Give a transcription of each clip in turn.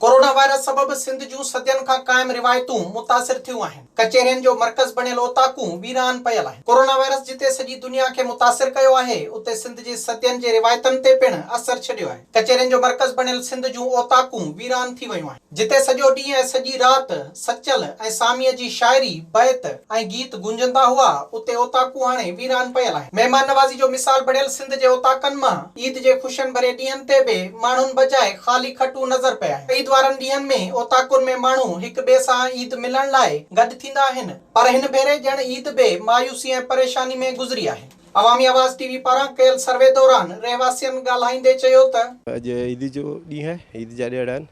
Corona virus सबब सिंध जूं सदियन खां कायम रिवायतूं मुतासिर थियूं आहिनि। कचेरियुनि जो मर्कज़ बणियल ओताकूं वीरान पयल आहिनि। कोरोना वायरस जिते सॼी दुनिया खे मुतासिर कयो आहे, उते सिंध जी सदियनि जे रिवायतनि ते पिण असर छॾियो आहे। कचेरियुनि जो मर्कज़ बणियल सिंध जूं ओताकूं वीरान थी वयूं आहिनि, जिते सॼो ॾींहुं ऐं सॼी राति सचल ऐं सामीअ जी शाइरी, बैत ऐं गीत गूंजंदा हुआ, उते ओताकूं हाणे वीरान पयल आहिनि। महिमान नवाज़ी जो मिसाल बणियल सिंध जे ओताकनि मां ईद जे ख़ुशियुनि भरे ॾींहंनि ते बि माण्हुनि बजाए ख़ाली खटूं नज़र पिया आहिनि। ईद वारनि ॾींहंनि में ओताकुनि में माण्हू हिक ॿिए सां ईद मिलण लाइ गॾु थींदा आहिनि, पर हिन भेरे ॼण ईद बि मायूसी ऐं परेशानी में गुज़री आहे। अवामी आवाज़ टीवी पारां कयल सर्वे दौरान रहवासियुनि ॻाल्हाईंदे चयो त अॼु ईद जो ॾींहुं आहे, ईद जा ॾियारा आहिनि,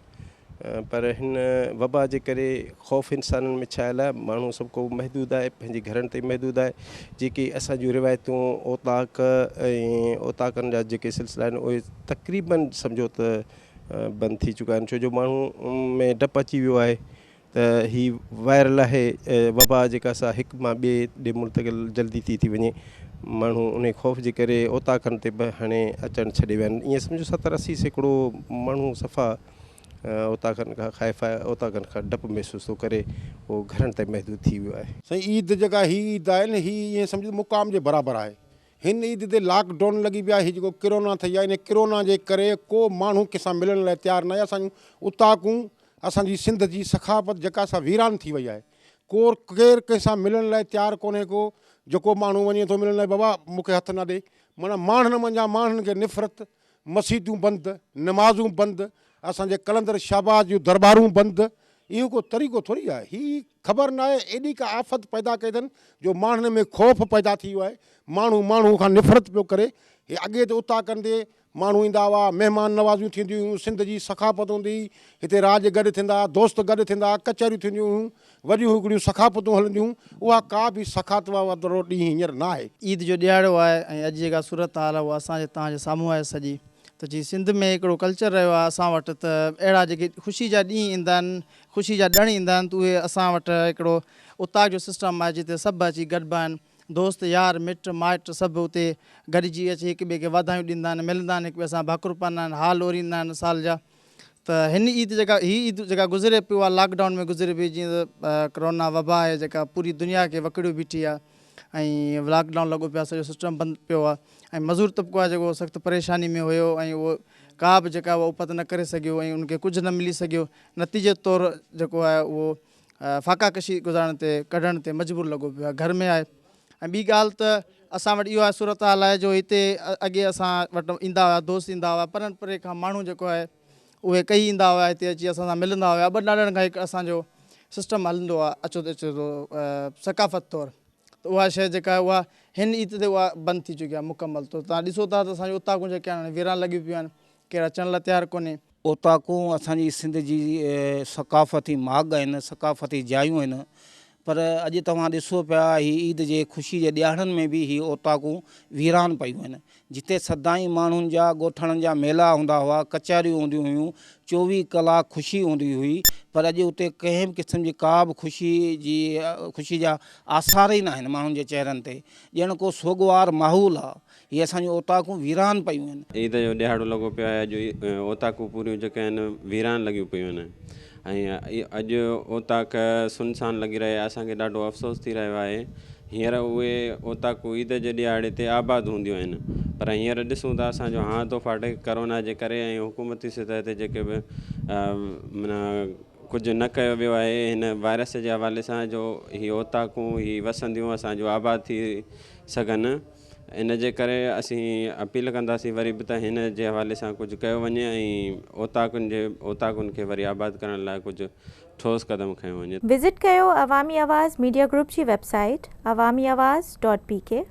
पर हिन वबा जे करे ख़ौफ़ इंसाननि में छायल आहे। माण्हू सभु को महदूद आहे, पंहिंजे घरनि ते महदूद आहे। जेके असांजूं रिवायतूं ओताक ऐं ओताकनि जा जेके सिलसिला आहिनि, उहे तक़रीबन सम्झो त बंदि थी चुका आहिनि, छो जो माण्हू में डपु अची वियो आहे त हीउ वायरल आहे वबा, जेका असां हिक मां ॿिए ॾे मुंतक़िल जल्दी थी वञे। माण्हू उन ख़ौफ़ जे करे ओताकनि ते बि हाणे अचणु छॾे विया आहिनि। ईअं सम्झो 70-80% माण्हू सफ़ा ओताकनि खां ख़ाइफ़ आहे, ओताकनि खां डपु महसूस थो करे, उहो घरनि ताईं महदूद थी वियो आहे। साईं ईद जेका हीअ ईद आहे न, हीअ ईअं सम्झो मुक़ाम जे बराबरि आहे। हिन ईद ते लॉकडाउन लॻी पिया, हीअ जेको कोरोना थी आहे, इन कोरोना जे करे को माण्हू कंहिंसां मिलण लाइ तयारु न आहे। असांजूं उताकूं, असांजी सिंध जी सखाफ़त जेका असां वीरान थी वई आहे। केरु कंहिंसां मिलण लाइ तयारु कोन्हे को। जेको माण्हू वञे थो मिलण लाइ, बाबा मूंखे हथु न ॾे, माना माण्हुनि मंझां माण्हुनि खे निफ़रत, मस्जिदूं बंदि, नमाज़ूं बंदि, असांजे कलंदर शहबाज जूं दरबारूं बंदि। इहो को तरीक़ो थोरी आहे। हीअ ख़बर न आहे, एॾी का आफ़त पैदा कई अथनि जो माण्हुनि में ख़ौफ़ पैदा थी वियो आहे। माण्हू खां निफ़रत पियो करे। हे अॻे त उताकनि ते माण्हू ईंदा हुआ, महिमान नवाज़ियूं थींदियूं हुयूं, सिंध जी सखाफ़त हूंदी, हिते राज गॾु थींदा, दोस्त गॾु थींदा, कचहरियूं थींदियूं हुयूं, वॾियूं हिकिड़ियूं सखाफ़तूं हलंदियूं हुयूं। उहा का बि सखाफ़त वारो ॾींहुं हींअर न आहे। ईद जो ॾियारो आहे ऐं अॼु जेका सूरत हाल आहे उहा असांजे तव्हांजे साम्हूं आहे सॼी। त जी सिंध में हिकिड़ो कल्चर रहियो आहे असां वटि, त अहिड़ा जेके ख़ुशी जा ॾींहं ईंदा आहिनि, ख़ुशी जा ॾिण ईंदा आहिनि, त उहे असां वटि हिकिड़ो उताक जो सिस्टम आहे, जिते सभु अची गॾिबा आहिनि। दोस्त यार मिट माइट सभु उते गॾिजी अची हिक ॿिए खे वाधायूं ॾींदा आहिनि, मिलंदा आहिनि, हिक ॿिए सां भाकुर पाईंदा आहिनि, हाल ओरींदा आहिनि साल जा। त हिन ईद जेका गुज़रे पियो आहे, लॉकडाउन में गुज़रे पई, जीअं त कोरोना वबा आहे जेका पूरी दुनिया खे वकिड़ियो बीठी आहे, ऐं लॉकडाउन लॻो पियो आहे, सॼो सिस्टम बंदि पियो आहे, ऐं मज़ूर तबिको आहे जेको सख़्तु परेशानी में हुयो, ऐं उहो का बि जेका उहा उपत न करे सघियो, ऐं उनखे कुझु न मिली सघियो। नतीजे तौरु जेको आहे उहो फ़ाक़ा कशी गुज़ारण ते कढण ते मजबूर लॻो पियो आहे, घर में आहे। ऐं ॿी ॻाल्हि त असां वटि इहो आहे, सूरत हाल आहे जो हिते अॻे असां वटि ईंदा हुआ, दोस्त ईंदा हुआ, परनि परे खां माण्हू जेको आहे उहे कई ईंदा हुआ, हिते अची असां सां मिलंदा हुआ। ॿ ॾाॾनि खां हिकु असांजो सिस्टम हलंदो आहे, अचो थो सकाफ़त तौरु। त उहा शइ जेका आहे उहा हिन ईद ते उहा बंदि थी चुकी आहे मुकमल। त तव्हां ॾिसो था त असांजो उताकूं जेके आहिनि वीरान लॻियूं पियूं आहिनि, केरु अचण लाइ तयारु कोन्हे। ओताकूं असांजी सिंध जी सकाफ़ती माॻ आहिनि, सकाफ़ती जायूं आहिनि, पर अॼु तव्हां ॾिसो पिया हीअ ईद जे ख़ुशी जे ॾियारनि में बि हीअ ओताकूं वीरान पयूं आहिनि। जिते सदाई माण्हुनि जा ॻोठणनि जा मेला हूंदा हुआ, कचहरियूं हूंदियूं हुयूं, 24 कलाक ख़ुशी हूंदी हुई, पर अॼु उते कंहिं बि क़िस्म जी का बि ख़ुशी जा आसार ई न आहिनि माण्हुनि जे चहिरनि ते। ॼण को सोगवार माहौल आहे। हीअ असांजूं ओताकूं वीरान पयूं आहिनि। ईद जो ॾियारो लॻो पियो आहे, अॼु ओताकूं पूरियूं जेके आहिनि वीरान लॻियूं पियूं आहिनि, ऐं अॼु ओताक सुनसान लॻी रहे। असांखे ॾाढो अफ़सोस थी रहियो आहे। हींअर उहे ओताकूं ईद जे ॾियारे ते आबाद हूंदियूं आहिनि, पर हींअर ॾिसूं था असांजो हाथ थो फाटे कोरोना जे करे, ऐं हुकूमती सतह ते जेके बि माना कुझु न कयो वियो आहे हिन वायरस जे हवाले सां, जो हीअ ओताकूं हीअ वसंदियूं असांजो आबाद थी सघनि। इन जे करे असीं अपील कंदासीं वरी बि त हिन जे हवाले सां कुझु कयो वञे, ऐं ओताकुनि खे वरी आबाद करण लाइ कुझु ठोस क़दम खयो वञे। विज़िट कयो अवामी आवाज़ मीडिया ग्रुप जी वेबसाइट awamiawaz.pk।